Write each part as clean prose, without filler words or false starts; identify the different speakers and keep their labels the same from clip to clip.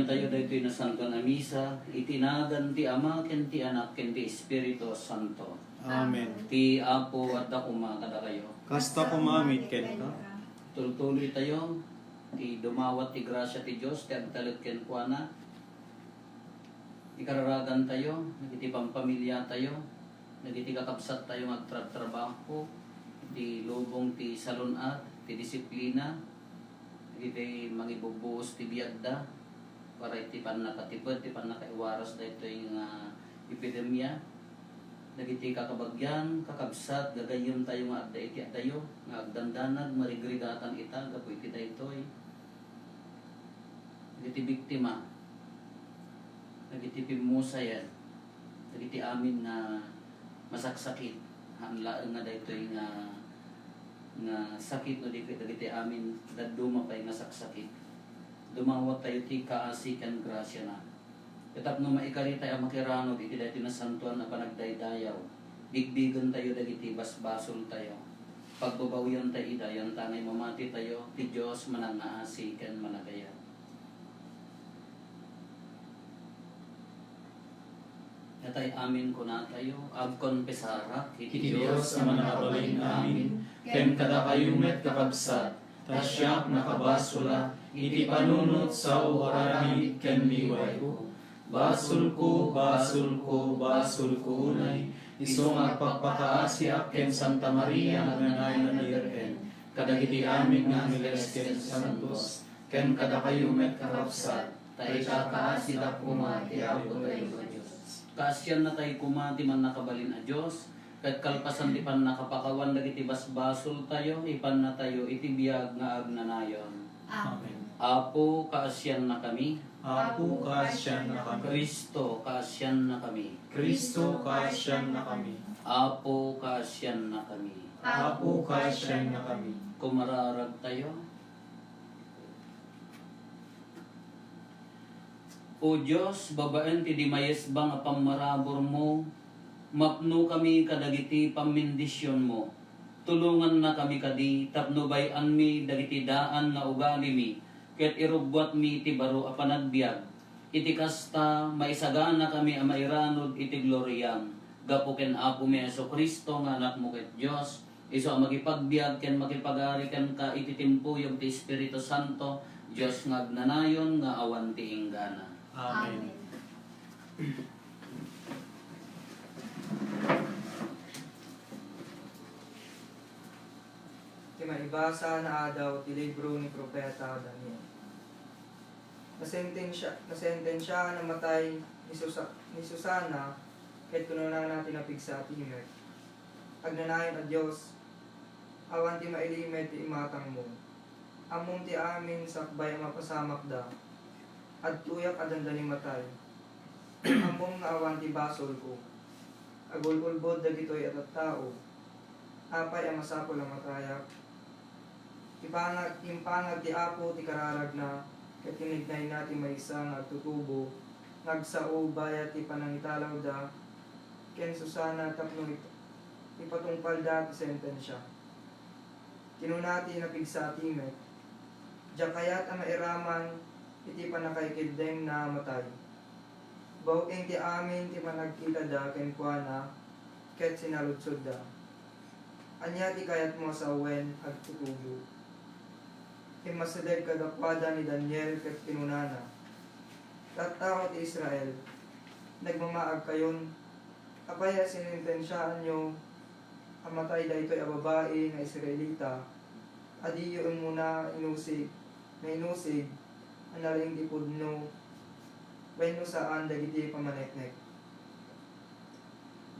Speaker 1: Gagayam tayo dahito na santo na misa, itinagan ti Ama, ken ti Anak, ken ti Espiritu Santo.
Speaker 2: Amen.
Speaker 1: Ti Apo at Dakuma kada kayo.
Speaker 2: Kasta kumamit ken ka.
Speaker 1: Tuloy tayo, ti dumawat ti grasya ti Diyos, ti agtalit ken kuana. Ikararagan tayo, nagiti pampamilya tayo, nagiti kakabsat tayo magtrabaho, ti lubong ti salunat, ti disiplina, nagiti mangibubuos ti biyagda, para iti panakatipid, ti panakaiwaras da ito yung epidemya. Nagiti kakabagyan, kakabsat, gagayom tayo nga adda iti tayo, nga agdandanag, marigridatan ita, gapo iti da ito nagiti biktima, nagiti pimusayan, nagiti amin na masaksakit, hanlaan nga da ito nga sakit no di dagiti amin daduma pay nga saksakit. Dumawat tayo ti kaasikan grasya na. Katap no maikari tayo makiranod iti dati na santuan na panagdaydayaw. Bigbigan tayo dagiti basbasol tayo. Pagbabawian tayo idayan tanay mamati tayo ti Dios manangaasikan managaya. Natay amin ko na tayo, agkonpesara,
Speaker 2: Iti Diyos ang manakabalin amin, ken kada kayumet kakabsat, tasyak nakabasula, iti panunot sa uharami ken liway ko. Basul ko, unay, isong agpagpakaasyak ken Santa Maria nanay na Dirken, kadagiti amin nga Angeles ken Santos, ken kada kayumet kakabsat, tay kakaasidak kumati ako tayo sa Diyos.
Speaker 1: Kaasyan na tayo kumati man nakabalin a Diyos, kat kalpasan di pan nakapakawan dagiti basbasol tayo, ipan na tayo iti biyag nga agnanayon.
Speaker 2: Amen.
Speaker 1: Apo, kaasyan na kami.
Speaker 2: Apo, kaasyan na kami.
Speaker 1: Kristo, kaasyan na kami.
Speaker 2: Kristo, kaasyan na kami.
Speaker 1: Apo, kaasyan na kami.
Speaker 2: Apo, kaasyan na kami.
Speaker 1: Kumararag tayo. O Diyos, babaen ti di mayesbang a pamarabor mo, mapno kami kadagiti pamindisyon mo. Tulungan na kami kadi, tapno bayan mi dagiti daan nga ugali mi, ket irubwat mi ti baro a panagbiag. Iti kasta, maisagana kami a mairanod iti gloryam. Gapo ken Apo mi Jesucristo nga anak mo ket Dios, iso a magipagbiag ken makipagari ken ka iti timpuyog ti Espiritu Santo, Dios nga agnanayon nga awan ti inggana.
Speaker 2: Amen.
Speaker 3: Ti maibasa na adaw ti libro ni Propeta Daniel. Nasentensya na matay ni Susana kahit kuno na natin napigsa ti himet. Agnanayon a Diyos, awan ti mailimet ti imatang mo. Among ti amin sakbay ang mapasamak da, at tuyak adanda ni matay. Among nga awan ti basol ko. Agululbod dagitoy at tao. Apay ang masapol ang matayak. Impangag ti Apo ti kararag na, ket tinignay natin may isang nagtutubo, nagsao bayat ti panangitalaw da, ken Susana tapno ipatungpal da ti sentensya. Kinunati napigsa timet, diya kayat ang mairaman, iti panakaikideng na matay. Bawing ti amin ti panagkita da ken kuana, ket sinaludsod da. Anya ti kayat mo sa wen agtutubo. Himasadeg kadakwada ni Daniel ket kinunana. Tattao ti Israel, nagmamaag kayon, apaya sinintensyaan nyo, amatay da ito'y ababae na Israelita, adiyo muna inusig, ang naling dipudno, wenno saan dagiti pamaneknek.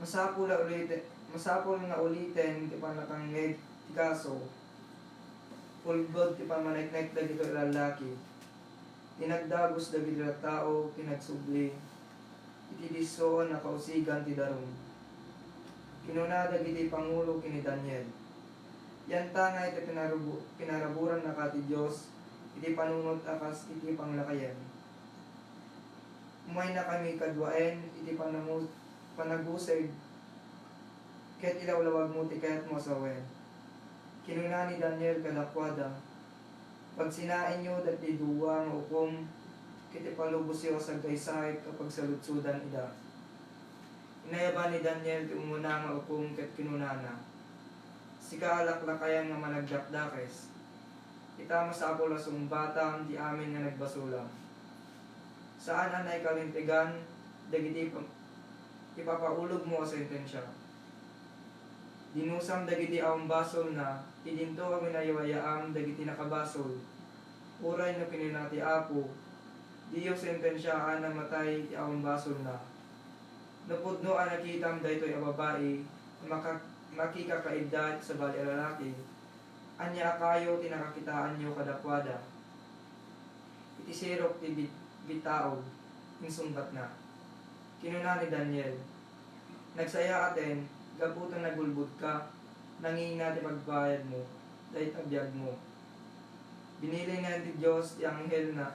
Speaker 3: Masapul nga ulitin ti panakangeg ti kaso, ulbod ti pamaneknek dagito ilalaki, tinagdagos dagiti tao, tinagsubli, iti disoon na kausigan ti darum. Kinuna dagiti pangulo kini Daniel. Yan tangay iti pinaraburan na ka ti Diyos, iti panunot akas iti panglakayan. Umay na kami kadwaen, iti panagusig, ket ilawlawag mo ti kayat mo sa wen. Kinuna ni Daniel kadakwada, pag sinain nyo dati duwa nga ukom, kiti palubos siya sa gaysay kapag saludsudan ida. Inayaban ni Daniel ti umuna nga ukom ket kinunana. Si kaalaklakayan nga managdakdakes. Itama sa apola sumbatang ti amin nga nagbasulang. Saan anay kalintigan, dagiti ipapaulog mo sa sentensya. Dinusam dagiti awang basol na, idinto kami nayawayaam dagiti nakabasol. Uray na pininati apo, diyo sentensyaan na matay ti awang basol na. Napudno ang nakitam daytoy a babae, makikakaedad sa bali a lalaki. Anya kayo tinakakitaan nyo kadakwada. Iti sirok ti bitaog, insumbat na. Kinuna ni Daniel, nagsaya aten, gabutan nagulbud ka, nangina ti pagbayad mo, dahit abiyag mo. Binili nga ti Diyos ti anghel na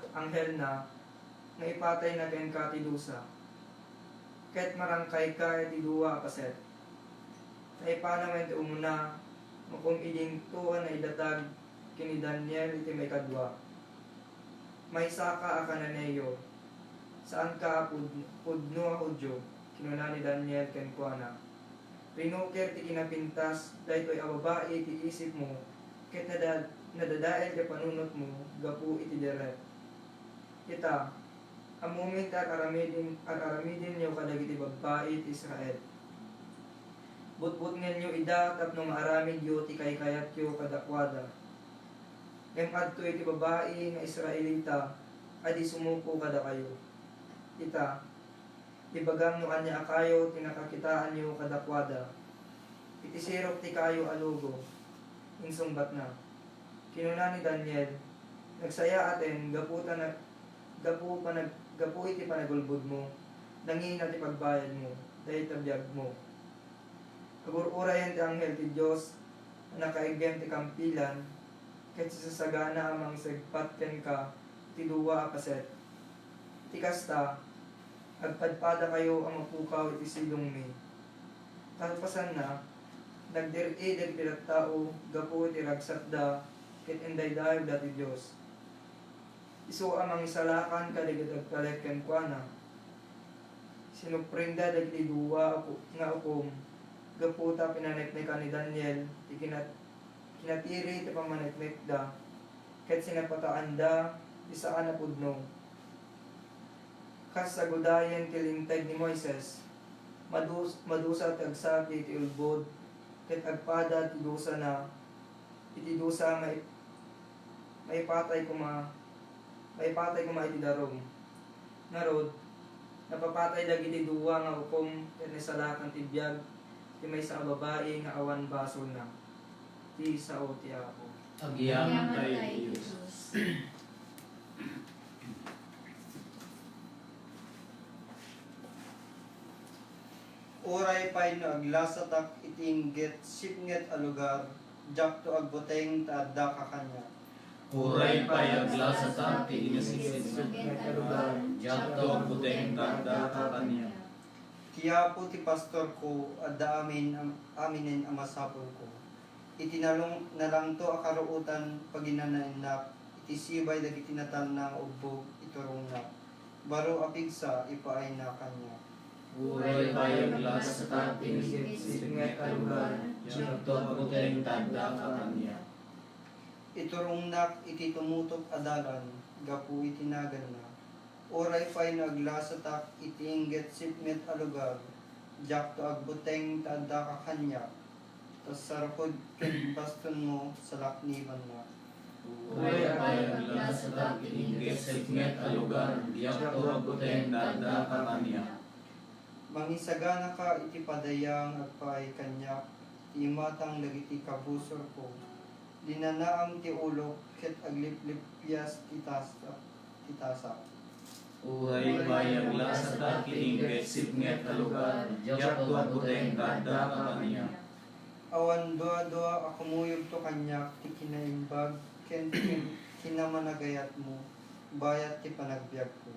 Speaker 3: nga ipatay na ken ka ti dusa. Kahit marangkay ka ti duwa paset. Naipanawen ti umuna, kung idintuan na idatag kini Daniel iti may kadwa. May saka akananeyo, saan ka pudno a Hudyo, kinuna ni Daniel ken kuana. Rinukir ti kinapintas, daytoy a babae ti isip mo, ket nadadael ti panunot mo, gapu iti deret. Kita, amumit aramidin niyo kadagiti babae ti Israel. Butbut ngenyo ida tapno maaramid yo ti kaykayat yo kadakwada. Ngem adto iti babae nga Israelita, adi sumuko kada kayo. Ita, ibagam no anya akayo tinakakitaan niyo kadakwada. Iti sirok ti kayo alugo, insumbat na. Kinuna ni Daniel, nagsaya aten, gapu iti panagulbud mo, nangina ti pagbayad mo, dahil tabiyag mo. Agururayan ti anghel ti Diyos, na nakaigem ti kampilan, ket sasagana amang segpat ken ka, ti duwa apaset. Ti kasta, agpadpada kayo ang mapukaw iti silong mi. Kalpasan na, nagdiri dagiti tao, gapu iti ragsatda, ket endaydayo dati Diyos. Isu amang isalakan kadigadag kalek ken kuana. Sinuprinda dagiti duwa nga ukom, gaputa pinaneknekan ni Daniel, kinatiri ti pamaneknekda, ket sinapataanda, isaan na pudno. Kas sagudayan kilinteg ni Moises, madusa tagsaki ti ulbod, ket agpada ti dusa na, iti dusa may patay kuma iti darom. Narod, napapatay dagiti duwa nga ukom, ket nisalakan ti biyag, ti may sa babae nga awan basol na. Ti sao ti apo.
Speaker 2: Agyaman tayo Diyos.
Speaker 4: Uray pay no aglasatak itinggit sipnget a lugar, jakto agbuteng taadda ka kanya.
Speaker 2: Uray pay aglasata ti inasipit sa lugar, jakto ang buteng tanda ka kanya.
Speaker 4: Kiya po ti pastor ko, adda aminin ang masapol ko. Itinalong na lang to akaruutan paginanainak, itisibay dagiti natal ng ubbog iturong na. Baro apigsa ipaay na kanya.
Speaker 2: Uray pay aglasata ti inasipit sa lugar, jakto ang buteng tanda ka kanya.
Speaker 4: Iturong nak iti tumutok adalan, gapu itinagan na. Oray pay naglasatak itinggit sipmet a lugar, jakto agbuteng taadda ka kanya. Tas sarapod ken baston mo sa lakniban na.
Speaker 2: Uray pay aglasata ti inggit sipmet a lugar, jakto ang buteng tanda ka kanya.
Speaker 4: Mangisagana ka iti padayang agpaay kanya, ti matang dagiti kabusor ko. Dinanaam ti ulok ket agliplipyas titasak.
Speaker 2: Uhay bayag lasata kininggit sipnget a lugar, jakto ang buteng tanda ka kanya.
Speaker 4: Awan dua akumuyog to kanya ti kinaimbag ken kinamanagayat mo, bayat ti panagbiag ko.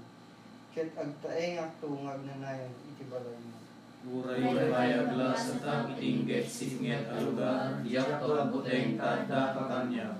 Speaker 4: Ket agtaeng aktungag nanayon iti balay mo.
Speaker 2: Uray bayag lasata kininggit sipnget a lugar, jakto ang buteng tanda ka kanya.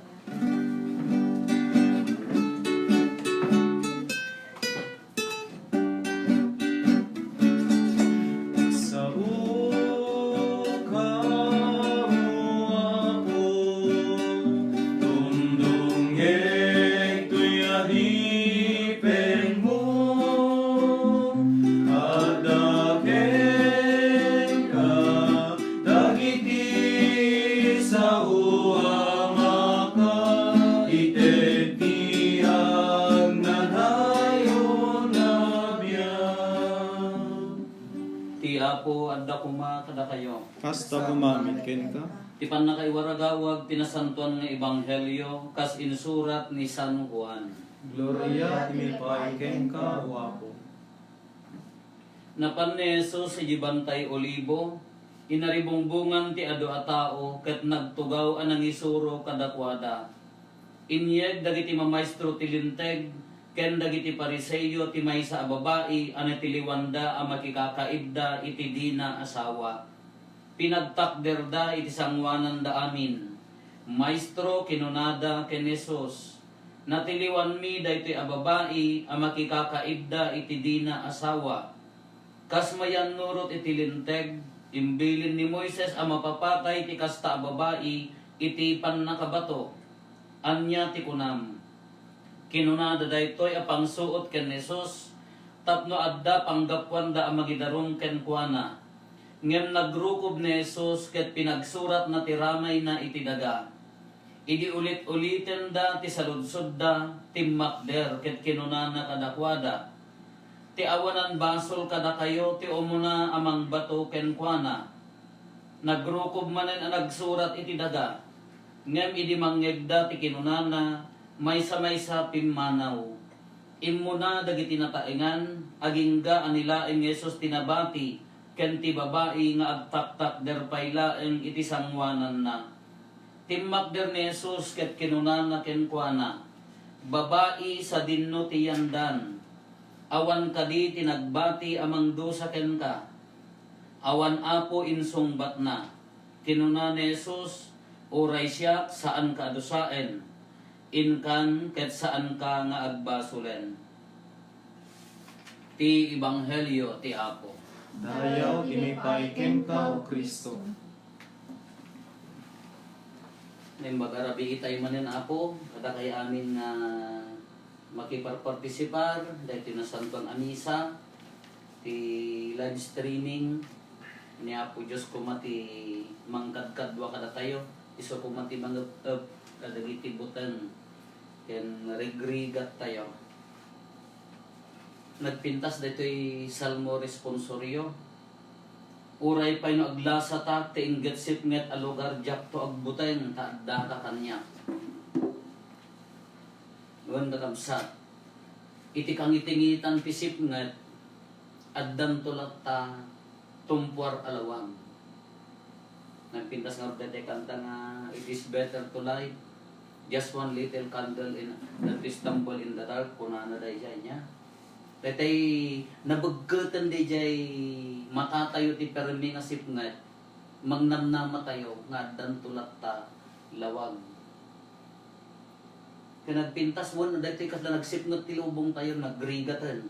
Speaker 1: gapo adda kuma kada kayo.
Speaker 2: Hasta gumamit ken ka.
Speaker 1: Tipan na kay waragawag pinasantuan nga ebanghelyo kas insurat ni San Juan.
Speaker 2: Gloria timi pai ken ka o Apo.
Speaker 1: Napan ni Jesus sa Gibantay Olibo, inaribungbungan ti ado a tao ket nagtugaw anang isuro kadakwada. Inyeg dagiti mamaestro ti linteg ken dagiti pariseyo ti maysa a babae ana ti liwanda a makikakaibda iti dina asawa. Pinagtakderda iti sangwanan da amin. Maestro kinunada ken Jesus. Natiliwan mi daytoy a babae a makikakaibda iti dina asawa. Kas mayan nurot iti linteg, imbilin ni Moises a mapapatay ti kasta a babae iti pannakabato. Anya ti kunam. Kinunada daytoy a pangsuot ken Jesus, tapno adda panggapwan da a magidarong ken kuana. Ngem nagrukob ni Jesus ket pinagsurat na ti ramay na iti daga. Idi ulit-ulitin da ti saludsod da timmakder ket kinunana kadakwada. Ti awanan basol kada kayo ti umuna amang bato ken kuana. Nagrukob manen a nagsurat iti daga. Ngem idi mangyegda ti kinunana maysa-maysa pimmanaw. Immuna dagiti nataengan agingga anilaeng Jesus tinabati ken ti babae nga agtaktak derpay laeng iti sangwanan na. Timmakder ni Jesus ket kinunana ken kuana. Babae sa dinno ti yandan. Awan kadi tinagbati amang dusa ken ka. Awan apo insungbat na. Kinuna ni Jesus, oray siya saan ka adusaen. Inkan ket saan ka nga agbasulen. Ti Ebanghelyo ti Apo.
Speaker 2: Dayaw timi pai ken ka o Kristo.
Speaker 1: May mag-arabi itay manin Apo, kada kay amin nga makiparpartisipar dahil tinasantuan amisa ti live streaming ni Apo Diyos ko mati mangkadkadwa kada tayo iso ko mati mga kadagiti butan ken regrigat tayo nagpintas daytoy salmo responsorio uray pay no aglasa ta ti inget sipnget a lugar jak to agbuteng ta adda ka kanya. Wanda kamsat. Iti kang itingitan pisip ngat addam tulak ta tumpuar alawang. Nagpintas nga dati kanta nga it is better to light just one little candle in that is stumble in the dark kunana day siya niya. Datay nabagkatan day jay matatayo ti permi nga sipngat magnamnama tayo nga addam tulak ta lawag. Kaya nagpintas mo na dito kasi nagsipngot ti lubong tayo, nagrigatan.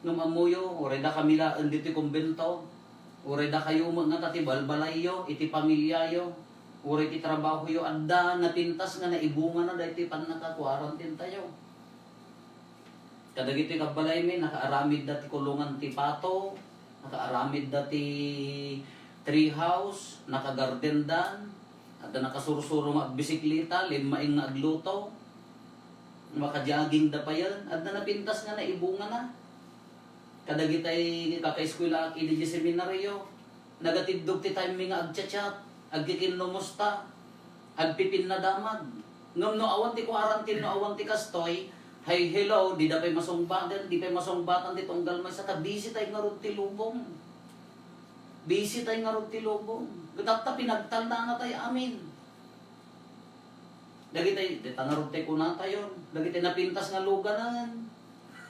Speaker 1: Nung amuyo, oray da kamilaan dito kumbento, oray da kayo nga tati balbalayo, iti pamilyayo, oray ti trabaho yo, adda napintas nga naibunga na dito pan naka-quarantine tayo. Kadagiti kabalay mi, nakaaramid dati kulungan ti pato, nakaaramid dati treehouse, nakagarden dan, adda nakasursuro magbisikleta, limaing nga agluto, makajogging da pa yan, at na napintas nga na ibunga na. Kadagitay kaka-eskwela aki di seminaryo, nagatidog ti time nga agchat-chat, agkikinlumusta, agpipin na damag. No awan ti quarantine, no awan ti kastoy, hi hello, di da pa'y masungbatan, di pa'y masungbatan ti tunggal may saka busy tayo nga rod ti lubong. Busy tayo nga rod ti lubong. Gata pinagtanda na tayo amin. Dagitay, tangarog tayo kuna tayo. Dagitay napintas nga luganan.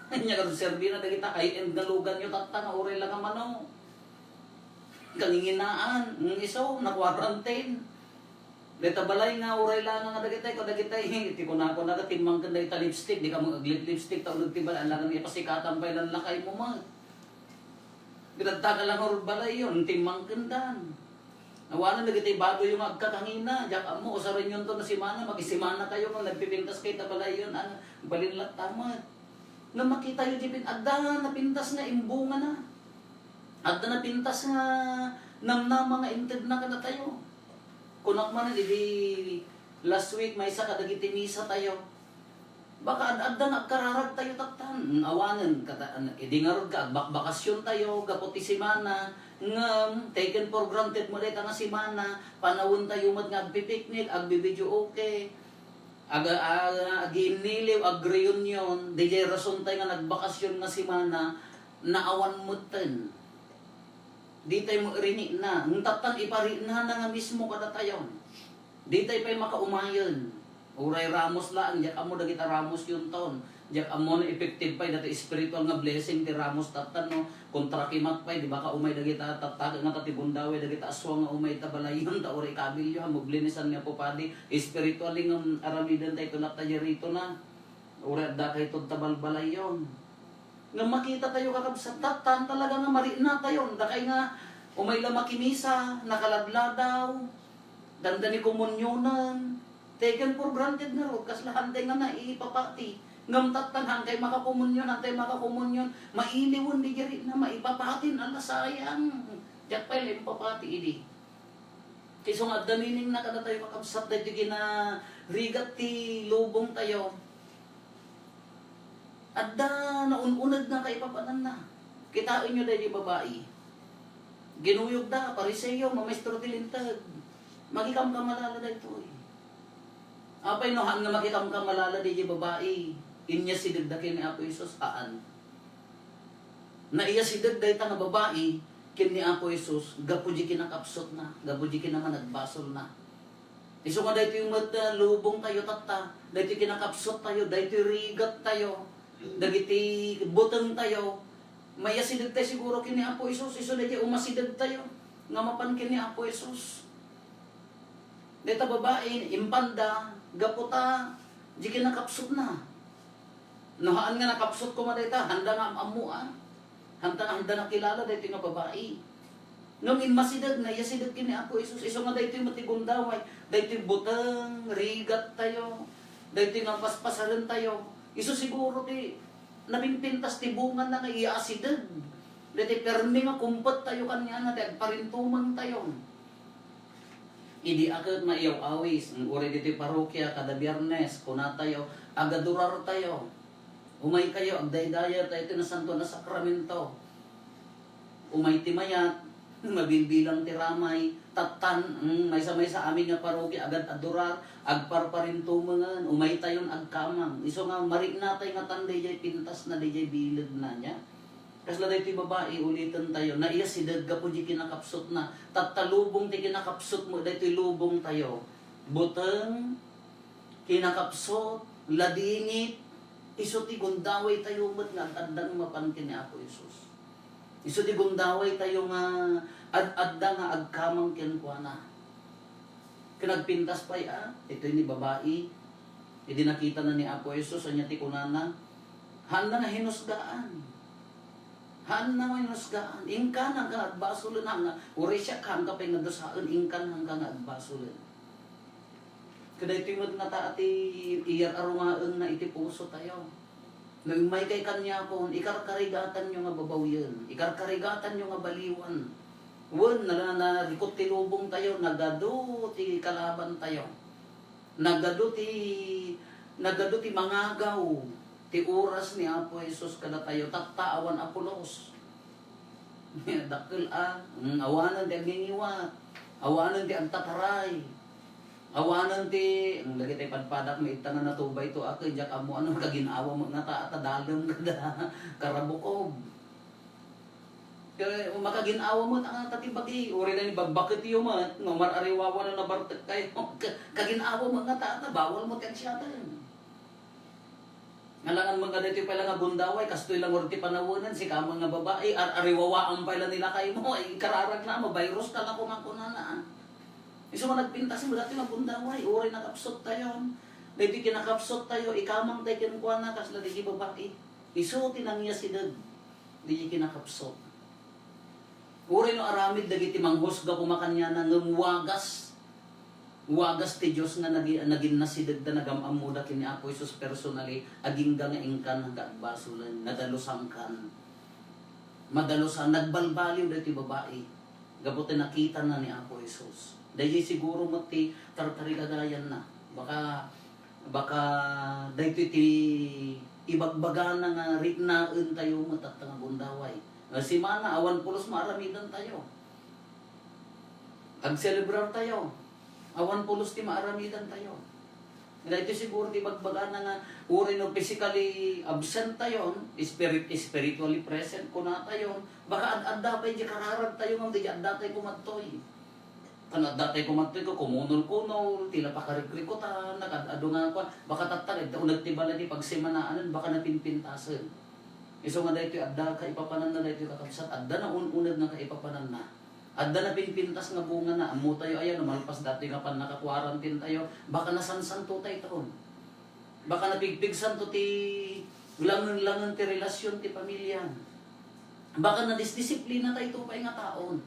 Speaker 1: Nya ka serbi na dagita high-end nga lugan nyo tatta nga oray lang ang mano. Kanginginaan, isaw, na-quarantine. Dita balay nga oray lang nga dagitay, kadagitay, ti kuna ko nagatimang kanda ita lipstick, di ka mag-lipstick, taulog ti balay, alangan niya pasikatan pa ilan lakay mo mag. Gitagta ka lang orod balay yun, timang kandan. Nawanan na kitay bago yung agkakangina. Diyak mo, usarin yun to na simana. Mag-isimana kayo kung nagpipintas kayo tabalay yun. Balinlat tama. Nga makita yun, dipin, adda napintas nga imbunga na. Adda napintas nga namnama nga inted na kada tayo. Kunak man, di last week may isa kadagiti misa tayo. Baka adda nagkararag tayo tatan. Awanan idingarod ka bakasyon tayo gaputi simana ngam taken for granted mo dayta nga simana panawon tayo mat nga agpipiknik agbibidyo okay. Giniliw ag reunion DJ rason tayo nga nagbakasyon nga simana naawan mo ten. Di tayo mo rini na ng tatan ipari na nga mismo kada tayo. Di tayo pa'y makaumayon. Uray Ramos lang, jak amo dagita Ramos yun taon. Jak amo na effective pa'y dati spiritual nga blessing ti Ramos tatan no. Kontra kimat pa'y, di ba ka umay dagita tatag nga tatibundawe, dagita aswang nga umay tabalayon, ta uray kabilyo, muglinisan nga po padi. Spiritual nga aramidan tayo na tayo rito na. Uray da kay itong tabalbalayon. Nga makita tayo kakabsat tatan, talaga nga marina tayo. Da kay nga umay lang makimisa, nakaladladaw, dandani komunyonan. Taken for granted na ro, kas lahantay nga naipapati. Ngam tatanhan kay makakomunyon, antay makakomunyon, mailiwan di jari na maipapatin, ala sayang. Diyak pa yung papati idi. Kaysa nga damining na kada tayo makabsat na di gina rigat ti lubong tayo. Adda naununad na kay papanan na. Kitain nyo dahil yung babae. Ginuyog da, pariseyo, mamaestro tilintag. Magikam ka malala da ito eh. Apay no hang nga makitang ka malala di babae. Inya si dagdakin ni Apo Isus haan. Na iya si dagday ta nga babae kin ni Apo Isus gapo di kinakapsot na, gapo di kinaman nagbasol na. Isu nga dayto yung lubong tayo tatta, dayto kinakapsot tayo, dayto rigat tayo, dagiti buteng tayo. Maya si dagday siguro kin ni Apo Isus, isu dayto umasidag tayo nga mapan kin ni Apo Isus. Dayta babae impanda gaputa, di kinakapsot na. Nahaan nga nakapsot ko madayta, handa nga amuan. Handa na kilala dayto nga babae. Nung inmasidag na, yasidag kini Apo Isus. Iso nga dayto yung matigundaway. Dayto yung butang, rigat tayo. Dayto yung paspasaran tayo. Iso siguro ti, nabimpintas ti bungan na nga iasidag. Dayto permi nga kumpot tayo kanya na, parintuman tayo. Idi akit maiyaw awis, ang uri dito parokya, kada biyernes, kuna tayo, agadurar tayo. Umay kayo, agdaydaya tayo, ito na santo na sakramento. Umay timayat, mabibilang tiramay, tatan, may sa amin nga parokya, agad adurar, agparparintumangan, umay tayon agkamang. Iso nga, marik natay nga tanday jay pintas na di jay bilid na niya. Kasla da ito'y babae, ulitin tayo, na iya si Dagga po di kinakapsot na, tatalubong di kinakapsot mo, da ito'y lubong tayo. Buteng, kinakapsot, ladingit, iso ti gundaway tayo mo't nga ad-adda nga mapantin ni Apo Isus. Iso ti gundaway tayo nga ad-adda nga agkamang kinkwana. Kinagpintas pa ito'y ni babae, hindi nakita na ni Apo Isus, anya ti kunana, handa nga hinusgaan. Han naman nusgaan, ingkan ang agbasulun hanga, uri siya kang kapay nga dosaan, ingkan hanggang agbasulun. Kada ito yung nga taati, iyar arungaan na iti puso tayo. Nung may kay kanya po, ikarkarigatan nyo nga babawyan, ikarkarigatan nyo nga baliwan. Wan, narikot ti lubong tayo, nagado ti kalaban tayo. Nagado ti mangagaw. Ti oras ni Apo Isus kada tayo taktaawan Apolos. Dakil awanan ti agningiwat. Awanan ti agtataray. Awanan ti ang lagi tay padpadak may itangan na tubay to ako jak amo ano kaginawa mo nga ta dalem kada karabukob. Kaya makaginawa mo ang tatibagi uri na ni bagbakit yo mat no marariwawa na nabartek kayo kaginawa mo nga ta bawal mo ti agsiyatan. Ngalangan mga dito pala nga bundaway, kastoy lang orti panawonan, si kamang nga babae, ariwawaan pala nila kayo mo, ay kararag na mo, virus ka na kumakunanaan. Iso mo nagpintas mo, dati nga bundaway, uri nakapsot tayo. Dito kinakapsot tayo, ikamang tayo kinukuha na, kasla di babae. Iso tinangya si Dag, di kinakapsot. Uri no aramid, dagiti manghusga kumakanya na ngumwagas. Wagas ti Diyos nga naging nasidag na nagamamuda kini Apo Isus personally aging nga ingkan hanggang basulan nadalusangkan madalusan nagbalbaliw dati babae gabuti nakita na ni Apo Isus dahil siguro mati tartarigagayan na baka Baka dahito iti ibagbaga na nga riknaan tayo matatang bundaway. Si Mana, awan pulos maaramidan tayo. Ag-celebrar tayo. Awan pulos ti maaramidan tayo. Dahito siguro ti bagbaga na nga uri no physically absent tayo, spiritually present ko na tayo. Baka ad-adda pa di kararag tayo ng di adda tayo kumatoy. Kan adda tayo kumatoy ko kumunol-kunol, tila pa karikrikutan, nakadado nga ko. Baka tatagid, nagtibala di pagsimanaanan, baka napinpintasan. Iso nga dahito adda ka ipapanan na dahito kakabsat, adda na ununad na ka ipapanan na. Adda na pinpintas nga bunga na, amo tayo ayan, malpas dati nga pan naka-quarantine tayo, baka nasansan to tayo taon. Baka napigpigsan to ti langan-langan ti relasyon ti pamilya. Baka nadisdisiplina tayo to pa nga taon.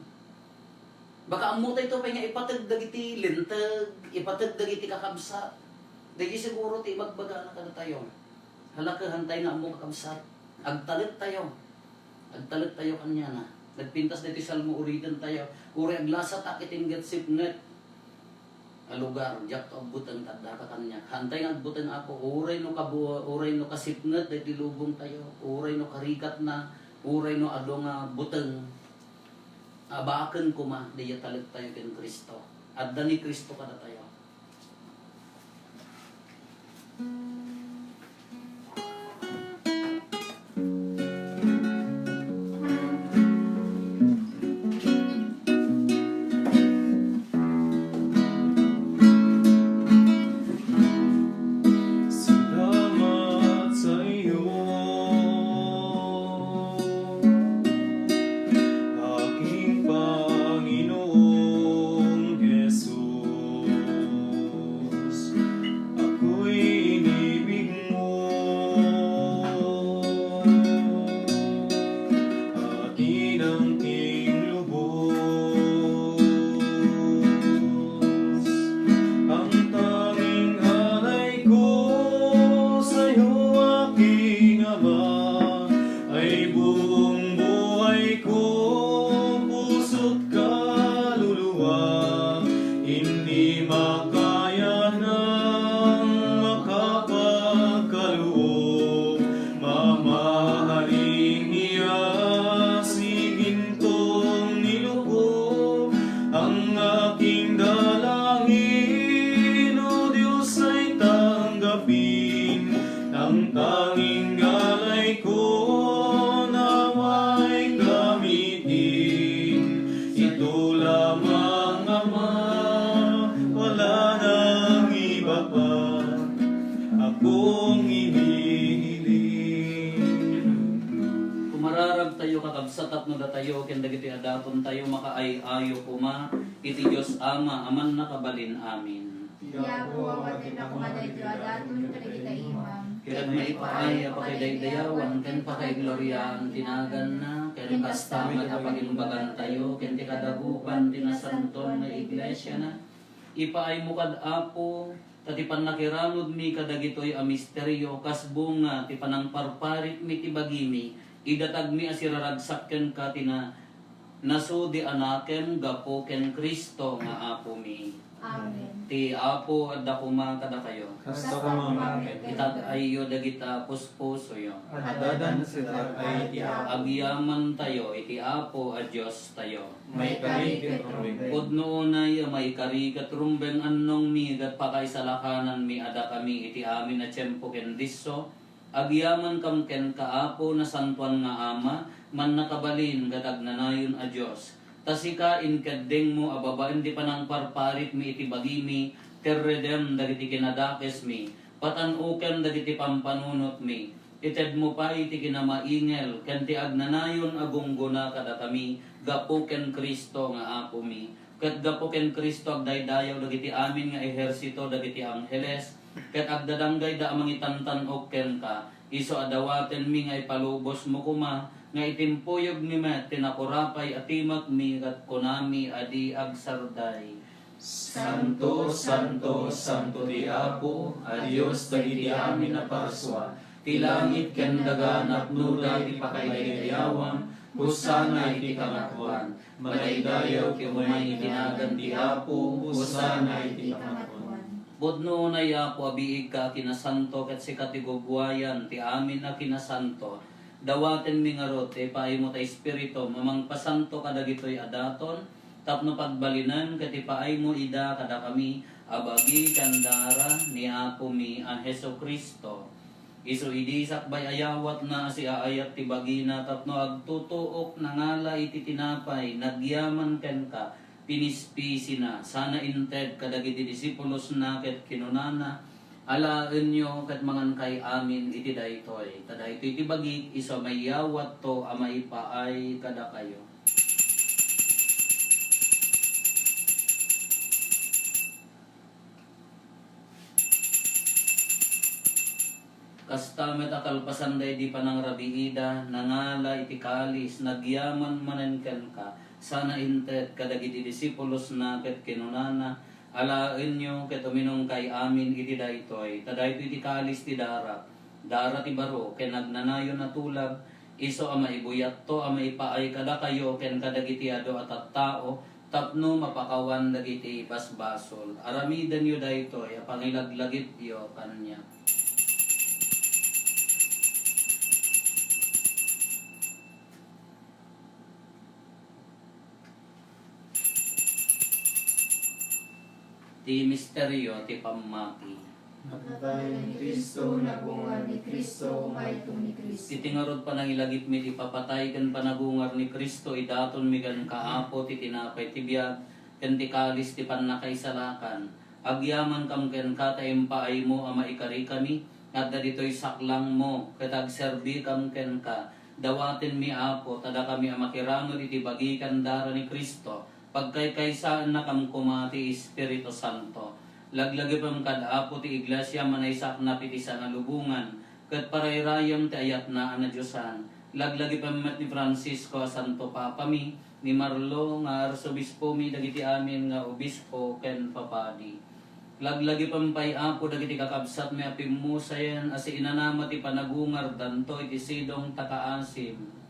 Speaker 1: Baka amo tayo to pa nga ipatag dagiti lintag, ipatag dagiti kakabsat. Dagi siguro ti ibagbaga na kada tayo. Halakahan tayo nga amo kakabsat. Agtalit tayo. Agtalit tayo kanya na. Nagpintas dito salmo uridan tayo. Uri aglasa takitin sipnet. Alugar, jak to abutan tadda ka kanya. Hantay nga abutan ako. Uray no kabuha, uray no kasipnet dito lubong tayo. Uray no karikat na, uray no adong butang. Abakan ko ma, diya talit tayo ken Kristo. Adda ni Kristo kada tayo.
Speaker 2: Salamat sa iyo, aking Panginoong Jesus. Ako'y inibig mo at inangking lubos. Ang tanging alay ko sa'yo, aking Ama, ay buong buhay ko, puso't kaluluwa. Hindi makaya ng makapagkaloob, mamahaling iyasigintong niluko. Ang aking dalangin, O Diyos, ay tanggapin. Ang tanging alay ko, nawa'y gamitin. Ito lamang, Ama, wala nang iba pa akong hinihiling.
Speaker 1: Kumararag tayo kakabsat at no tayo ken dagiti adaton tayo makaay-ayo kuma iti Dios Ama aman nakabalin amin.
Speaker 5: Yapo awatin ako maday adatun kadagita imam.
Speaker 1: Kaya maipaay pakidaydayawan ken pakaigloryahan tinagan na ken kasta matapagimbagan tayo ken ti kadabukan tinasanton nga iglesia na. Ipaay mo kad Apo tati panakiramod mi kadagitoy a misteryo kas bunga ti panang parparit mi ti bagimi idatag mi asiraragsak ken katina nasudi anaken gapo ken Kristo nga Apo mi.
Speaker 5: Amen.
Speaker 1: Ti Apo adda kuma kada kayo.
Speaker 2: Kasta ka mamamit,
Speaker 1: Itag ayo dagita puspuso yo.
Speaker 2: at dadan sila ay tiap.
Speaker 1: Agyaman tayo iti Apo a Dios tayo.
Speaker 2: May karigit rumbeng.
Speaker 1: Pudno unay may karigat rumbeng annong migat pakaisalakanan mi ada kami iti amin a tiyempo ken disso. Agyaman kam ken kaapo na santuan nga Ama man nakabalin gadag nanayon a Dios. Tasika inkadeng mo ababaen di panang parparit mi iti bagimi terredem dagiti kinadakes mi patanuken dagiti pampanunot mi ited mo pa iti kinamaingel ken ti agnanayon agungguna kada kami gapo ken Kristo nga Apo mi ket gapo ken Kristo agdaydayaw dagiti amin nga ehersito dagiti angheles ket agdadanggay da amangitantan ken ka iso adawaten mi nga ipalubos mo kuma nga itimpuyog ni met tinakurapay atimak mi kat kunami adi agsarday.
Speaker 2: Santo, Santo, Santo ti Apo, a Dios dagiti amin na parswa. Ti langit ken daga napnuda ti pakailayawam, husana iti kangatuan. Madaydayaw ti umay itinagan ti Apo, husana iti kangatuan.
Speaker 1: Budno na yapo abiig ka kinasanto ket si katigugwayan ti amin na kinasanto. Dawaten mi nga rot ipaay mo ta espiritu mamangpasanto kadagitoy adaton tapno pagbalinan ket ipaay mo ida kada kami abagi kandara ni Apo mi a Heso Kristo. Isu idi sakbay ayawat na si aayat ti bagina tapno agtutuok nangala iti tinapay nagyaman ken ka pinispisi na sana inted kadagiti disipulos na ket kinunana alaen nyo ket mangan kay amin iti daytoy tada iti iti bagi isu mayawat to a maipaay kada kayo. Kastamet akalpasan day di panang rabiida, nangala iti kalis, nagyaman manenken ka, sana intet kadagiti disipulos na ket kinunana, alaen nyo ket uminong kay amin iti daytoy, tadayto iti kalis ti darat, darat ti baro, ken nagnanayon na tulab, iso ama ibuyat to, ama ipaay kada kayo, ken kadagiti ado at tao, tapno mapakawan dagiti basbasol. Aramidan yo daytoy, apangilaglagit yo kanya. Ti misteryo ti pammati.
Speaker 2: Napatayan ni Kristo, nagungar ni Kristo, umaytong ni Kristo.
Speaker 1: Titingarod pa nang ilagip mi ti papatay ken panagungar ni Kristo idaton mi kan kaapo ti tinapay ti biag ken ti kalis ti pannakaisalakan. Agyaman kam ken kataim paay mo ama ikari kami at ditoy saklang mo ket agserbi kam ken ka. Dawaten mi Apo tada kami a makiramid iti bagikan dara ni Kristo. Pagkaykaysaan na kam kumati Espiritu Santo. Laglagi pam kadaapo ti iglesia manaysak na piti sa nalubungan. Kat parayrayam ti ayat na ana Diyosan. Laglagi pam met ni Francisco Santo Papa mi, ni Marlo nga arsobispo mi dagiti amin nga obispo ken papadi. Laglagi pam pay apo dagiti kakabsat mi apimusayan asi inanama ti panagungar danto iti sidong takaasim.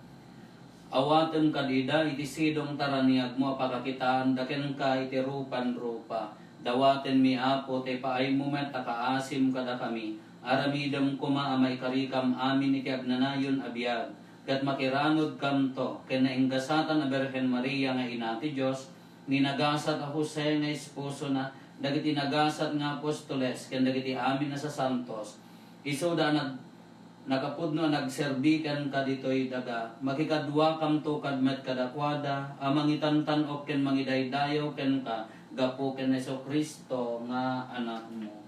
Speaker 1: Awaten kadida iti sidong taraniag mo pagkakitaan daken ka iti rupan-rupa. Dawaten mi Apo te paay mo met takaasim kada kami. Aramidam kuma amay karikam amin iti agnanayon abiyag. Kat makiranod kam to ken nainggasatan a Birhen Maria nga ina ti Dios ninagasat a Jose nga esposo na dagiti nagasat nga apostoles ken dagiti amin na sa santos. Isu da nakapudno nagserbikan ka ditoy daga makikadwa kam to kadmet kadakwada amang itantan ok ken mangidaydayo ken ka gapo ken Heso Kristo nga anak mo.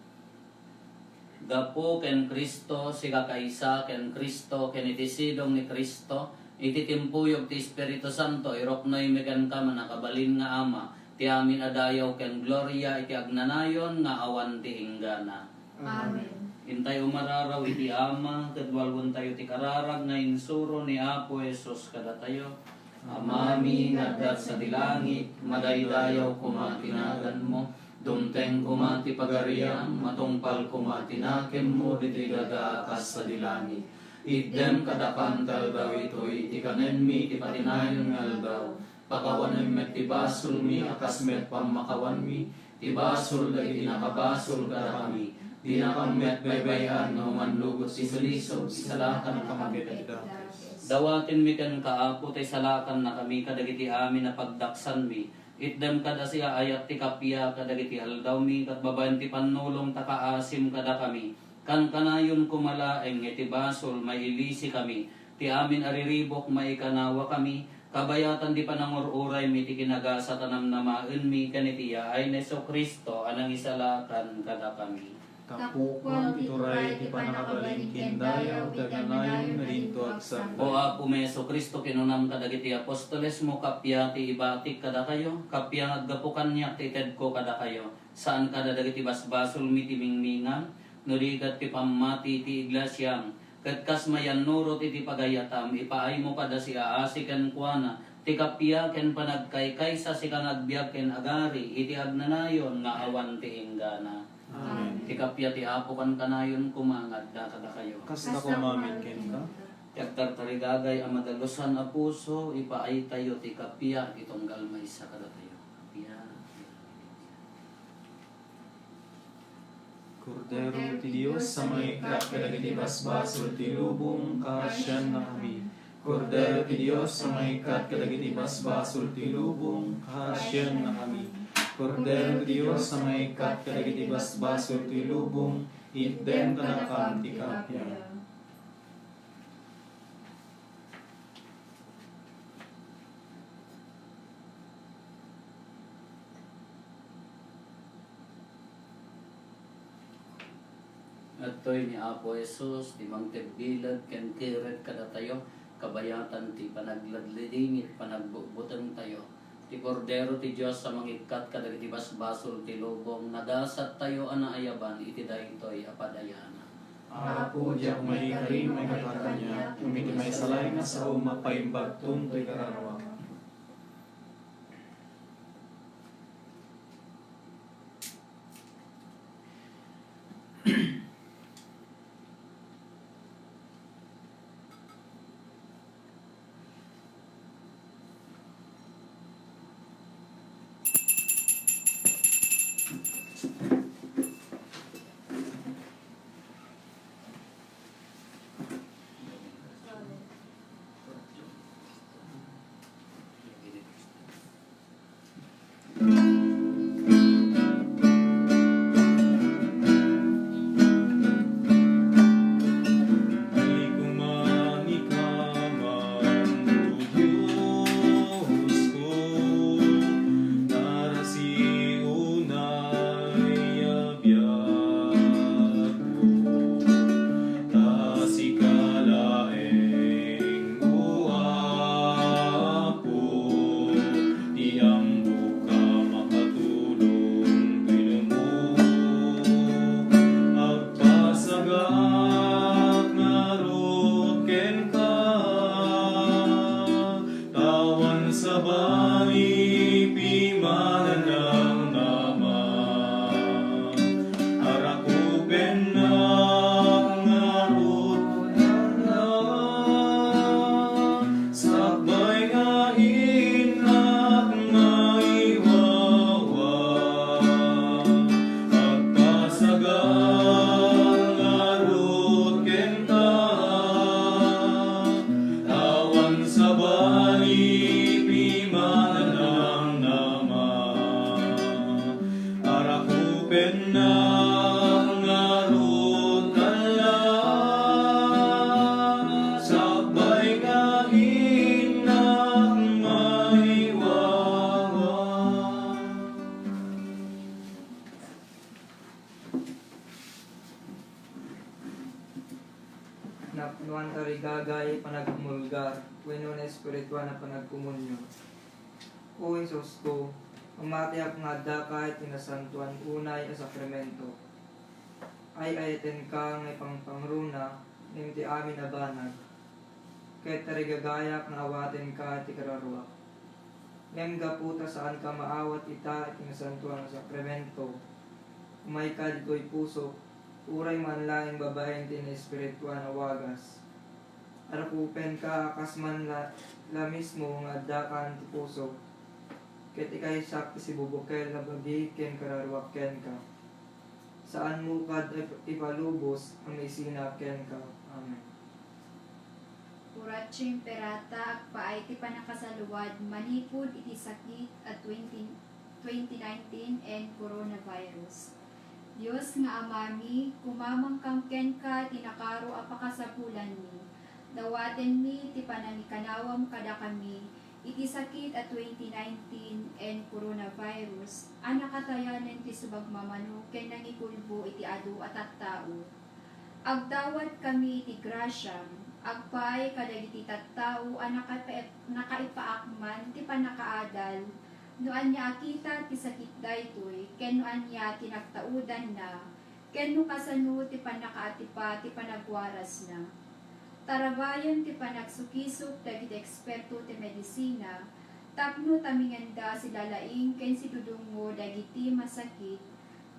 Speaker 1: Gapo ken Kristo siga kaisa ken Kristo ken iti sidong ni Kristo iti timpuyog ti Espiritu Santo iroknoy megan ka manakabalin nga ama ti amin adayaw ken gloria iti agnanayon nga awan ti inggana.
Speaker 5: Amen.
Speaker 1: Intay umararaw iti ama, kadwalwon tayo ti kararag na insuro ni Apo Jesus kada tayo. Amami ngagdat sa dilangit, madaydayaw kumatinagan mo, dumteng kumati pagariam, matungpal kumatinakem mo, diti gagaakas sa dilangit. Idem kadakantal daw ito, iti kanen mi, iti patinayon ngal daw, pakawanem met ti basol mi, akas met pamakawan mi, ti basol da iti nakabasol kada kami. Di na kamet baybayan no manlugot si Salisog, salakan na kamagkita. Dawatin mi kan kaapo tay salakan na kami kadagiti amin na pagdaksan mi. Itdem kada siya ayat ti kapya kadagiti aldaw mi kat babayan ti panulong takaasim kada kami. Kan kanayon kumalaeng iti basol may ilisi kami. Ti amin ariribok may kanawa kami. Kabayatan di panangururay mi ti kinagasa tanam namaen mi kanitiya ay Heso Kristo anang isalakan kada kami.
Speaker 2: Kapupang ituray ti panakabalingkin dayaw daganayon na rinto agsan.
Speaker 1: O Apo Heso Kristo kinunam kadagiti apostoles mo kapya ti ibatik kada kayo, kapya aggapukan niya ti ted ko kada kayo. Saan kada dagiti basbasol mi ti mingmingan, nurigat ti pammati ti iglesyang, ket kas mayan nurot iti pagayatam, ipaay mo kada si aasiken kuana, ti kapya ken panagkaykaysa si kang agbiag ken agari, iti agnanayon nga awan ti inggana.
Speaker 2: Amen.
Speaker 1: Ti kapya ti Apo kan kanayon kumangad da kada kayo.
Speaker 2: Kasta ko mamin ken ka.
Speaker 1: Tiagtar tarigagay ang madalusan a puso, ipaay tayo ti kapya, itonggal may sa kada tayo. Kapya.
Speaker 2: Kordero ti Dios sa maikat kadagiti basbasol ti lubong kasyan na kami. Kordero ti Dios sa maikat kadagiti basbasol ti lubong kasyan na kami. Kordero ti Dios sa maikat kadagiti basbasol ti lubong itden tanakam ti kapya.
Speaker 1: At to'y ni Apo Jesus, di mang tibbilad, ken kiret kada tayo, kabayatan ti panagladlidingit, panagbubutan tayo. Ti Kordero ti Diyos sa mangikat kadagiti basbasol ti lubong, nagasat tayo anaayaban, iti daytoy apadayana.
Speaker 2: Apo diyak may karim may kakakanya, umiti may salay nga sa umapaimbag tuntoy kararawa.
Speaker 3: Napnuan tari gagay panagmulgar, wenno na espiritual na panagkomunyo. O Isus ko, umati ak nga da kahit tinasantuan unay a sakramento. Ay ayaten ka ngay pangpangruna, nimti amin abanag. Kahit tari gagayak na awaten ka ti kararwa. Ngem gaputa saan ka maawat ita at tinasantuan na sakramento. Umay ka dito'y puso, uray man laing babaeng tin espiritual na wagas. Arakupen ka kasman la mismo nga dakan ti puso. Ket ikay sakti si bubukel na bagi ken kararwak ken ka. Saan mo kad ipalubos ang isinap ken ka. Amen.
Speaker 5: Uratio imperata agpaay ti panakasaluwad manipud iti sakit at 2019 and coronavirus. Diyos nga amami, kumamang kang ken ka tinakaro apakasapulan mi. Dawaten mi ti pananikanawam kada kami, iti sakit at 2019 and coronavirus, anakatayanen ti subagmamano ken nangikulbo iti adu at tattao. Agdawat kami iti grasyam, agpay kadagiti tattao nakaipaakman ti panakaadal, no anya akita ti sakit daytoy, ken no anya tinagtaudan na, ken no kasano ti panakaatipa ti panagwaras na. Tarabayan ti panagsukisok dagiti eksperto ti medisina, tapno taminganda si lalaing ken si dudungo dagiti masakit,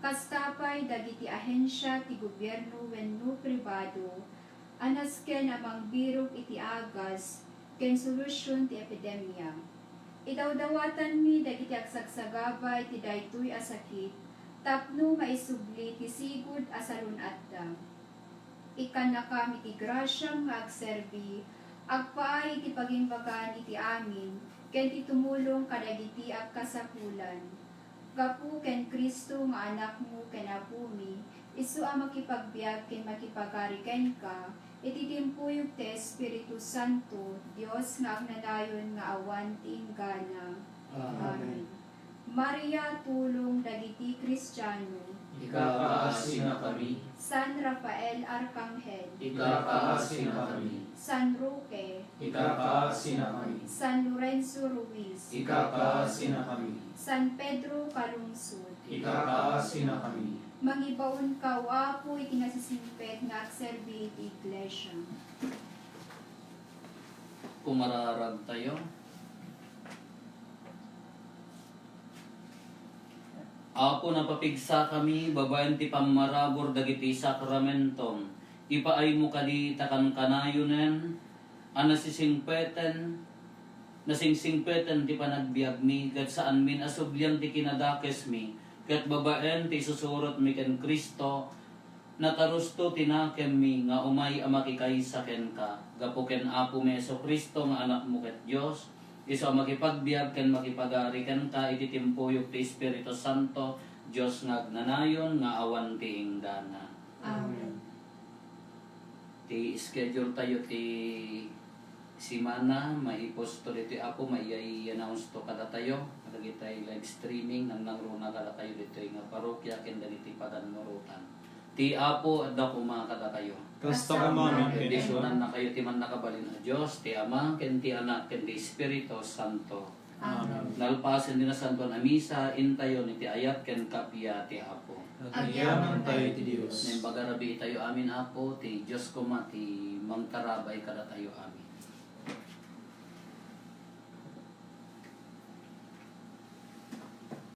Speaker 5: kastapay dagiti ahensya ti gobyerno wenno pribado, anas ken amang birok iti agas, ken solusyon ti epidemya. Idawdawatan mi dagiti agsagsagabay ti daytoy a sakit, tapno maisubli ti sigud asalun adda. Ikan na kami ti grasyang nga agserbi, agpaay iti pagimbagan iti amin, ken ti tumulong kadagiti agkasapulan. Gapu ken Kristo nga anak mo ken apumi, isu a makipagbiag ken makipagari ken ka, iti timpuyog ti Espiritu Santo, Dios nga agnanayon nga awan ti inggana. Amen. Maria tulong dagiti Kristiyano,
Speaker 2: Ikakaasi na kami,
Speaker 5: San Rafael Arcangel,
Speaker 2: ikakaasi na kami,
Speaker 5: San Roque,
Speaker 2: ikakaasi na kami,
Speaker 5: San Lorenzo Ruiz,
Speaker 2: ikakaasi na kami,
Speaker 5: San Pedro Calungsod,
Speaker 2: ikakaasi na kami,
Speaker 5: mangibaon ka wapo iti nasisimpet nga agserbi iti Iglesia.
Speaker 1: Kumararag tayo. Apo napapigsa kami, babayan ti pamarabor dagiti sakramentom. Ipaay mo kadi takan kanayonen, anasisingpeten, nasingsingpeten ti panagbiag mi, kat saan min asublian ti kinadakes mi, kat babaen ti susurot mi ken Kristo, natarusto tinakem mi, nga umay amakikaysa ken ka, gapo ken Apo Meso Kristo nga anak mo ket Dios, iso makipagbiag ken makipagari ken ka iti timpuyog ti Espiritu Santo, Dios nga agnanayon nga awan ti inggana.
Speaker 5: Amen.
Speaker 1: Ti schedule tayo ti simana, maipostol iti Apo, mai-announce to kada tayo, kadagitay live streaming nang nangruna kada tayo dito nga parokya ken dagiti paganmurutan. Ti Apo adda kuma kada kayo.
Speaker 2: Kasta ko mami,
Speaker 1: Bendisyonan na kayo ti man nakabalin na Dios, ti Ama, ken ti Anak, ken ti Espiritu Santo.
Speaker 5: Amen.
Speaker 1: Nalpasen din na Santo na misa, intayo ni ti ayat ken kapya ti Apo.
Speaker 2: Nagyaman tayo ti Diyos.
Speaker 1: Nen bagarabi tayo amin Apo, ti Dios kuma ti mangkarabay kada tayo amin.